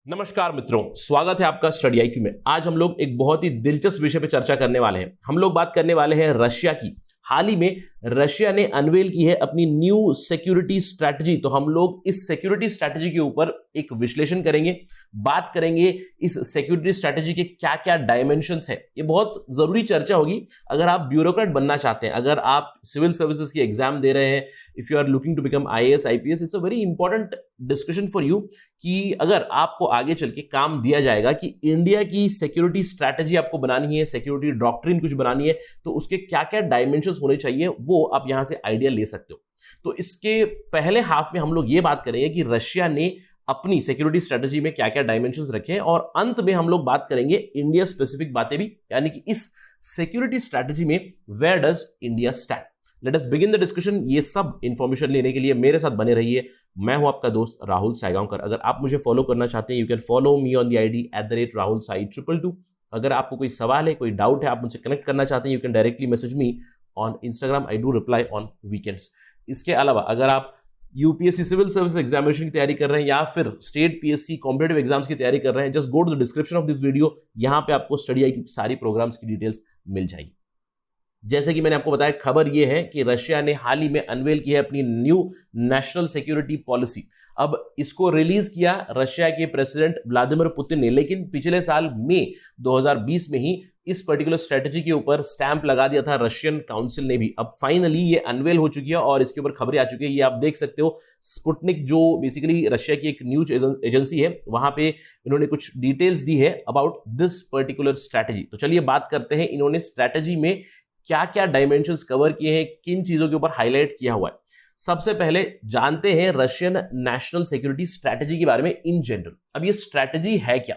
नमस्कार मित्रों, स्वागत है आपका स्टडी आईक्यू में। आज हम लोग एक बहुत ही दिलचस्प विषय पे चर्चा करने वाले हैं। हम लोग बात करने वाले हैं रशिया की। हाल ही में रशिया ने अनवेल की है अपनी न्यू सिक्योरिटी स्ट्रैटेजी। तो हम लोग इस सिक्योरिटी स्ट्रैटेजी के ऊपर एक विश्लेषण करेंगे, बात करेंगे इस सिक्योरिटी स्ट्रैटेजी के क्या क्या डायमेंशंस है। ये बहुत जरूरी चर्चा होगी अगर आप ब्यूरोक्रेट बनना चाहते हैं, अगर आप सिविल सर्विसेज की एग्जाम दे रहे हैं, if you are looking to become IAS IPS. It's a very important discussion for you कि अगर आपको आगे चल के काम दिया जाएगा कि इंडिया की सिक्योरिटी स्ट्रैटेजी आपको बनानी है, सिक्योरिटी डॉक्ट्रिन कुछ बनानी है, तो उसके क्या क्या डायमेंशंस होने चाहिए वो आप यहां से आइडिया ले सकते हो। तो इसके पहले हाफ में हम लोग ये बात करेंगे कि रशिया ने अपनी सिक्योरिटी स्ट्रैटेजी में क्या क्या डायमेंशंस रखे हैं, और अंत में हम लोग बात करेंगे इंडिया स्पेसिफिक बातें भी, यानी कि इस सिक्योरिटी स्ट्रैटेजी में where does India stand. Let us begin the discussion. ये सब इंफॉर्मेशन लेने के लिए मेरे साथ बने रहिए। मैं हूं आपका दोस्त राहुल सायगांवकर। अगर आप मुझे फॉलो करना चाहते हैं, you can follow me on the ID @rahulsai222। अगर आपको कोई सवाल है, कोई डाउट है, आप मुझसे कनेक्ट करना चाहते हैं, you can directly message me on Instagram. I do reply on weekends. इसके अलावा अगर आप यूपीएससी सिविल सर्विस एग्जामिनेशन की तैयारी कर रहे हैं या फिर स्टेट पीएससी कॉम्पिटेटिव एग्जाम्स की तैयारी कर रहे हैं, just go to the description of this video. यहां पे आपको स्टडी आईक्यू की सारी प्रोग्राम्स की डिटेल्स मिल जाएगी। जैसे कि मैंने आपको बताया, खबर यह है कि रशिया ने हाल ही में अनवेल की है अपनी न्यू नेशनल सिक्योरिटी पॉलिसी। अब इसको रिलीज किया रशिया के प्रेसिडेंट व्लादिमीर पुतिन ने, लेकिन पिछले साल मई 2020 में ही इस पर्टिकुलर स्ट्रेटेजी के ऊपर स्टैंप लगा दिया था रशियन काउंसिल ने भी। अब फाइनली ये अनवेल हो चुकी है और इसके ऊपर खबरें आ चुकी है। ये आप देख सकते हो, स्पुतनिक जो बेसिकली रशिया की एक न्यूज एजेंसी है, वहां पे इन्होंने कुछ डिटेल्स दी है अबाउट दिस पर्टिकुलर स्ट्रेटेजी। तो चलिए बात करते हैं, इन्होंने स्ट्रेटेजी में क्या क्या डायमेंशंस कवर किए हैं, किन चीजों के ऊपर हाईलाइट किया हुआ है। सबसे पहले जानते हैं रशियन नेशनल सिक्योरिटी स्ट्रेटेजी के बारे में इन जनरल। अब ये स्ट्रेटेजी है क्या?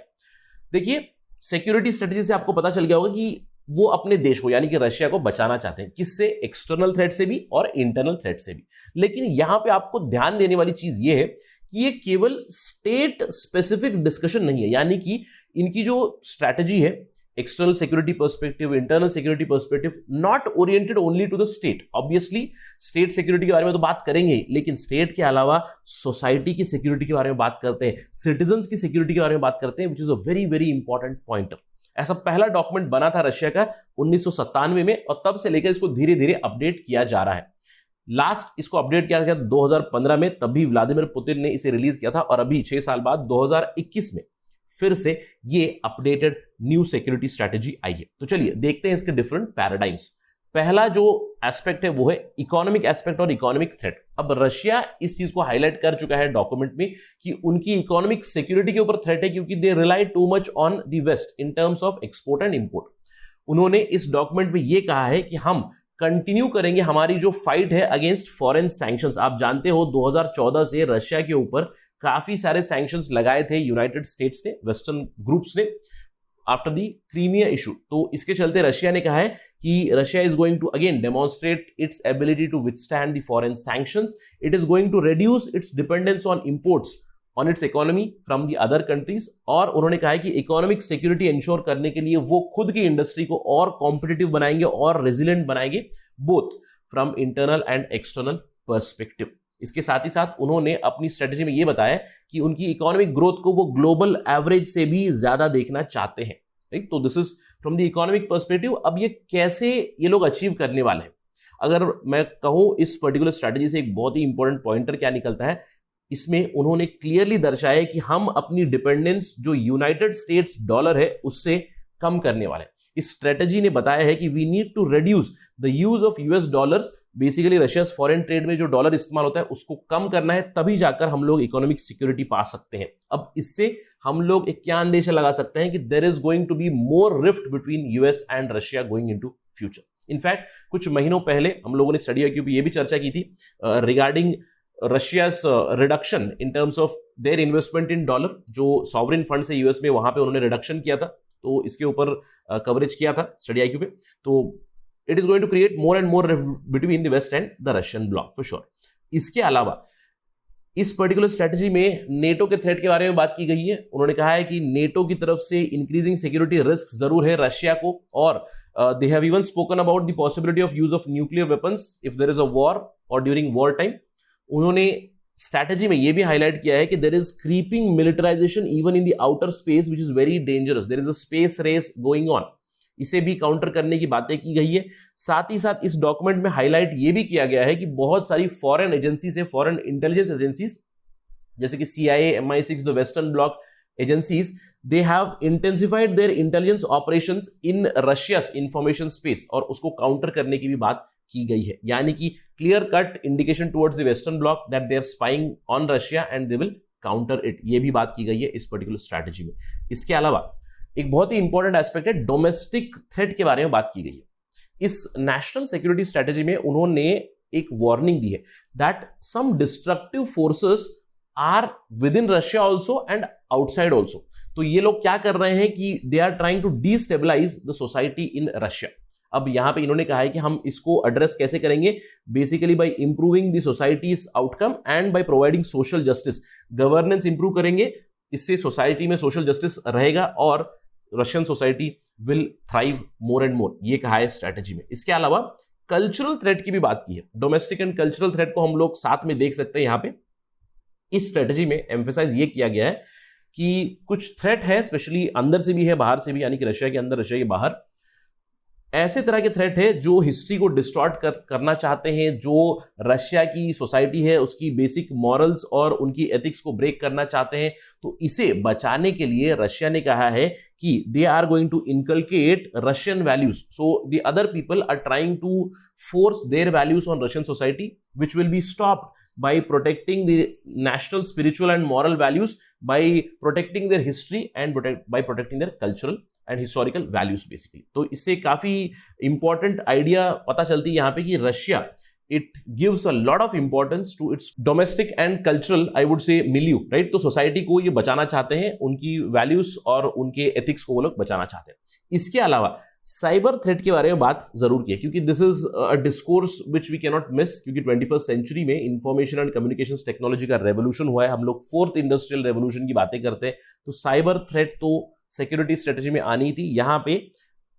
देखिए, सिक्योरिटी स्ट्रेटेजी से आपको पता चल गया होगा कि वो अपने देश को यानी कि रशिया को बचाना चाहते हैं। किससे? एक्सटर्नल थ्रेट से भी और इंटरनल थ्रेट से भी। लेकिन यहां पे आपको ध्यान देने वाली चीज ये है कि ये केवल स्टेट स्पेसिफिक डिस्कशन नहीं है, यानी कि इनकी जो स्ट्रेटेजी है, external security perspective, internal security perspective, not oriented only to the state. Obviously state security के बारे में तो बात करेंगे ही, लेकिन स्टेट के अलावा सोसाइटी की सिक्योरिटी के बारे में बात करते हैं, सिटीजन्स की सिक्योरिटी के बारे में बात करते हैं, which is a very very important pointer. ऐसा पहला डॉक्यूमेंट बना था रशिया का 1997 में, और तब से लेकर इसको धीरे धीरे अपडेट किया जा रहा है। लास्ट इसको अपडेट किया गया 2015 में, तभी व्लादिमीर पुतिन ने इसे रिलीज किया था, और अभी 6 साल बाद 2021 में फिर से ये अपडेटेड न्यू सिक्योरिटी स्ट्रैटेजी आई है। तो चलिए देखते हैं इसके डिफरेंट पैराडाइम्स। पहला जो एस्पेक्ट है वो है इकोनॉमिक एस्पेक्ट और इकोनॉमिक थ्रेट। अब रशिया इस चीज को हाईलाइट कर चुका है डॉक्यूमेंट में कि उनकी इकोनॉमिक सिक्योरिटी के ऊपर थ्रेट है, क्योंकि they rely too much on the west in terms of export and import. उन्होंने इस डॉक्यूमेंट में ये कहा है कि हम कंटिन्यू करेंगे हमारी जो फाइट है अगेंस्ट फॉरेन सैंक्शंस। आप जानते हो 2014 से रशिया के ऊपर काफी सारे सैंक्शंस लगाए थे यूनाइटेड स्टेट्स ने, वेस्टर्न ग्रुप्स ने, आफ्टर दी क्रीमिया इशू। तो इसके चलते रशिया ने कहा है कि Russia is going to again demonstrate its ability to withstand the foreign sanctions. It is going to reduce its dependence on imports on its economy from the other countries. और उन्होंने कहा है कि इकोनॉमिक सिक्योरिटी इंश्योर करने के लिए वो खुद की इंडस्ट्री को और कॉम्पिटिटिव बनाएंगे और रेजिलिएंट बनाएंगे, both from internal and external perspective. इसके साथ ही साथ उन्होंने अपनी स्ट्रेटेजी में यह बताया कि उनकी इकोनॉमिक ग्रोथ को वो ग्लोबल एवरेज से भी ज्यादा देखना चाहते हैं। राइट, तो this is from the economic perspective. अब ये कैसे ये लोग अचीव करने वाले हैं, अगर मैं कहूं इस पर्टिकुलर स्ट्रेटेजी से एक बहुत ही इंपॉर्टेंट पॉइंटर क्या निकलता है, इसमें उन्होंने क्लियरली दर्शाया कि हम अपनी डिपेंडेंस जो यूनाइटेड स्टेट्स डॉलर है उससे कम करने वाले हैं। इस स्ट्रेटेजी ने बताया है कि we need to reduce the use of US dollars. Basically Russia foreign trade में जो डॉलर इस्तेमाल होता है उसको कम करना है, तभी जाकर हम लोग इकोनॉमिक सिक्योरिटी पा सकते हैं। अब इससे हम लोग एक क्या अंदेशा लगा सकते हैं कि there is going to be more rift between US and Russia going into future. In fact कुछ महीनों पहले हम लोगों ने स्टडी की भी ये भी चर्चा की थी regarding Russia's reduction in terms of their investment in dollar. जो सॉवरेन फंड है यूएस में, वहां पे उन्होंने रिडक्शन किया था, तो इसके ऊपर कवरेज किया था स्टडी आईक्यू पे। तो it is going to create more and more between the west and the Russian bloc for sure. इसके अलावा इस पर्टिकुलर स्ट्रेटेजी में नेटो के थ्रेट के बारे में बात की गई है। उन्होंने कहा है कि नेटो की तरफ से इंक्रीजिंग सिक्योरिटी रिस्क जरूर है रशिया को, और they have even spoken about the possibility of use of nuclear weapons if there is a war और ड्यूरिंग वॉर टाइम। उन्होंने स्ट्रैटेजी में ये भी हाईलाइट किया है कि there is creeping militarisation even in the outer space which is very dangerous, there is a space race going on. इसे भी काउंटर करने की बातें की गई है। साथ ही साथ इस डॉक्यूमेंट में हाईलाइट ये भी किया गया है कि बहुत सारी फॉरेन एजेंसी से, फॉरेन इंटेलिजेंस एजेंसीज जैसे कि CIA, MI6, the western bloc agencies, they have intensified their intelligence operations in Russia's information space, और उसको काउंटर करने की भी बात की गई है। यानी कि clear cut indication towards the western bloc that they are spying on Russia and they will counter it, ये भी बात की गई है इस पर्टिकुलर स्ट्रैटेजी में। इसके अलावा एक बहुत ही इंपॉर्टेंट एस्पेक्ट है, डोमेस्टिक थ्रेट के बारे में बात की गई है। इस नेशनल सिक्योरिटी स्ट्रैटेजी में उन्होंने एक वार्निंग दी है that some destructive forces are within Russia also and outside also. तो ये लोग क्या कर रहे हैं कि they are trying to destabilise the society in Russia. अब यहां पे इन्होंने कहा है कि हम इसको एड्रेस कैसे करेंगे, basically bye improving the societies outcome and by providing social justice. Governance improve करेंगे, इससे सोसाइटी में सोशल जस्टिस रहेगा और Russian society will thrive more and मोर, ये कहा है स्ट्रैटेजी में। इसके अलावा कल्चरल थ्रेट की भी बात की है। डोमेस्टिक एंड कल्चरल थ्रेट को हम लोग साथ में देख सकते हैं। यहां पे इस स्ट्रैटेजी में एम्फेसाइज ये किया गया है कि कुछ थ्रेट है, स्पेशली अंदर से भी है बाहर से भी, यानी कि रशिया के अंदर रशिया के बाहर ऐसे तरह के थ्रेट है जो हिस्ट्री को डिस्टॉर्ट करना चाहते हैं, जो रशिया की सोसाइटी है उसकी बेसिक मॉरल्स और उनकी एथिक्स को ब्रेक करना चाहते हैं। तो इसे बचाने के लिए रशिया ने कहा है कि they are going to inculcate Russian values, so the other people are trying to force their values on Russian society which will be stopped by protecting the national spiritual and moral values, by protecting their history and by protecting their cultural and historical values basically। तो इससे काफी important idea पता चलती है यहाँ पे कि Russia it gives a lot of importance to its domestic and cultural, I would say, milieu, right? तो सोसाइटी को ये बचाना चाहते हैं, उनकी वैल्यूज और उनके एथिक्स को वो लोग बचाना चाहते हैं। इसके अलावा साइबर थ्रेट के बारे में बात जरूर की है, क्योंकि this is a discourse which we can not miss, क्योंकि 21st सेंचुरी में इंफॉर्मेशन एंड कम्युनिकेशन टेक्नोलॉजी का रेवोल्यूशन हुआ है। हम लोग 4th इंडस्ट्रियल रेवोल्यूशन की बातें करते हैं, तो साइबर थ्रेट तो सिक्योरिटी स्ट्रेटेजी में आनी थी। यहां पे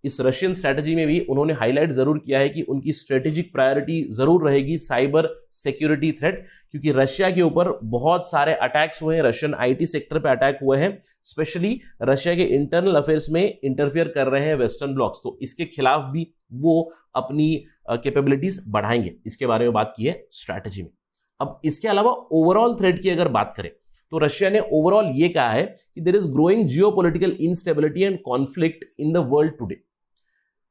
इस रशियन स्ट्रैटेजी में भी उन्होंने हाईलाइट जरूर किया है कि उनकी स्ट्रेटेजिक प्रायोरिटी जरूर रहेगी साइबर सिक्योरिटी थ्रेट, क्योंकि रशिया के ऊपर बहुत सारे अटैक्स हुए हैं, रशियन IT सेक्टर पे अटैक हुए हैं, स्पेशली रशिया के इंटरनल अफेयर्स में इंटरफियर कर रहे हैं वेस्टर्न ब्लॉक्स। तो इसके खिलाफ भी वो अपनी कैपेबिलिटीज बढ़ाएंगे, इसके बारे में बात की है स्ट्रैटेजी में। अब इसके अलावा ओवरऑल थ्रेट की अगर बात करें तो रशिया ने ओवरऑल ये कहा है कि there is growing geopolitical instability and conflict in the world today.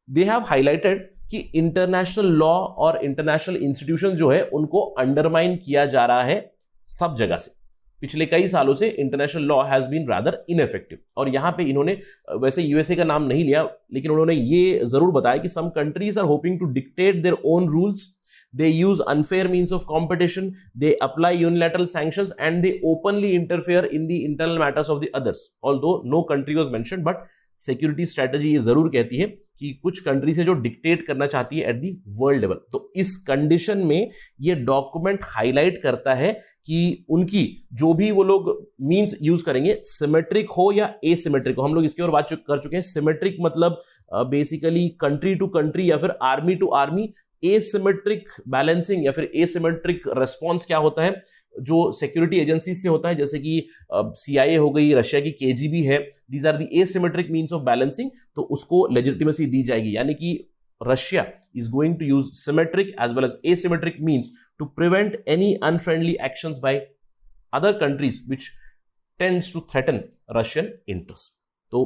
They have highlighted कि इंटरनेशनल लॉ और इंटरनेशनल इंस्टीट्यूशन जो है उनको अंडरमाइन किया जा रहा है सब जगह से। पिछले कई सालों से international law has been rather ineffective. और यहां पे इन्होंने वैसे यूएसए का नाम नहीं लिया, लेकिन उन्होंने ये जरूर बताया कि some countries are hoping to dictate their own rules, they use unfair means of competition, they apply unilateral sanctions and they openly interfere in the internal matters of the others, although no country was mentioned, but security strategy ये जरूर कहती है कि कुछ country से जो dictate करना चाहती है एट दी वर्ल्ड लेवल। तो इस कंडीशन में ये डॉक्यूमेंट हाईलाइट करता है कि उनकी जो भी वो लोग मींस यूज करेंगे, सिमेट्रिक हो या एसिमेट्रिक हो। हम लोग इसकी ओर बात कर चुके हैं। सिमेट्रिक मतलब बेसिकली कंट्री टू कंट्री या फिर army to army. Asymmetric balancing या फिर एसिमेट्रिक रेस्पॉन्स क्या होता है, जो सिक्योरिटी एजेंसी से होता है, जैसे कि CIA हो गई, रशिया की KGB है, these are the asymmetric means of balancing, तो उसको लेजिटिमेसी दी जाएगी। यानी कि Russia is going to use symmetric as well as asymmetric means to prevent any unfriendly actions by other countries which tends to threaten Russian interest. तो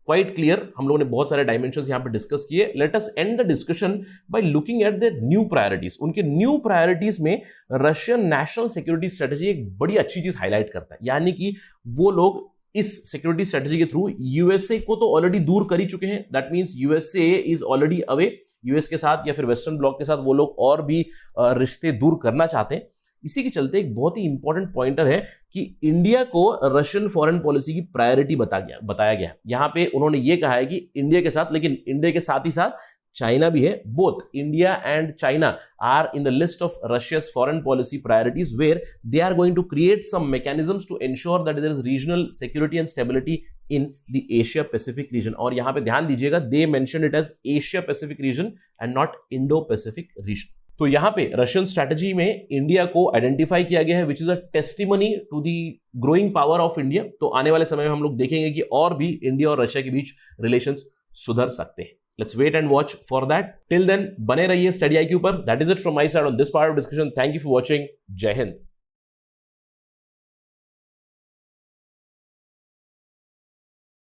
quite clear, हम लोगों ने बहुत सारे डायमेंशंस यहां पे डिस्कस किए। Let us and the discussion by looking at their new priorities. उनके न्यू प्रायोरिटीज में रशियन नेशनल सिक्योरिटी स्ट्रेटेजी एक बड़ी अच्छी चीज हाईलाइट करता है, यानी कि वो लोग इस सिक्योरिटी स्ट्रेटेजी के थ्रू यूएसए को तो ऑलरेडी दूर कर ही चुके हैं। That means USA is already away. US के साथ या फिर वेस्टर्न ब्लॉक के साथ वो लोग और भी रिश्ते दूर करना चाहते हैं। इसी के चलते एक बहुत ही इंपॉर्टेंट पॉइंटर है कि इंडिया को रशियन फॉरेन पॉलिसी की प्रायोरिटी बताया गया। यहां पे उन्होंने ये कहा है कि इंडिया के साथ, लेकिन इंडिया के साथ ही साथ चाइना भी है। Both India and China are in the list of Russia's foreign policy priorities, where they are going to create some mechanisms to ensure that there is regional security and stability in the Asia Pacific region. और यहां पे ध्यान दीजिएगा, they mention it as Asia Pacific region and not Indo Pacific region. तो यहां पे Russian strategy में India को आइडेंटिफाई किया गया है which is a testimony to the growing power of India. तो आने वाले समय में हम लोग देखेंगे कि और भी इंडिया और रशिया के बीच रिलेशंस सुधर सकते हैं। Let's wait and watch for that. Till then बने रहिए स्टडी IQ पर। That is it from my side on this part of discussion. Thank you for watching. जय हिंद।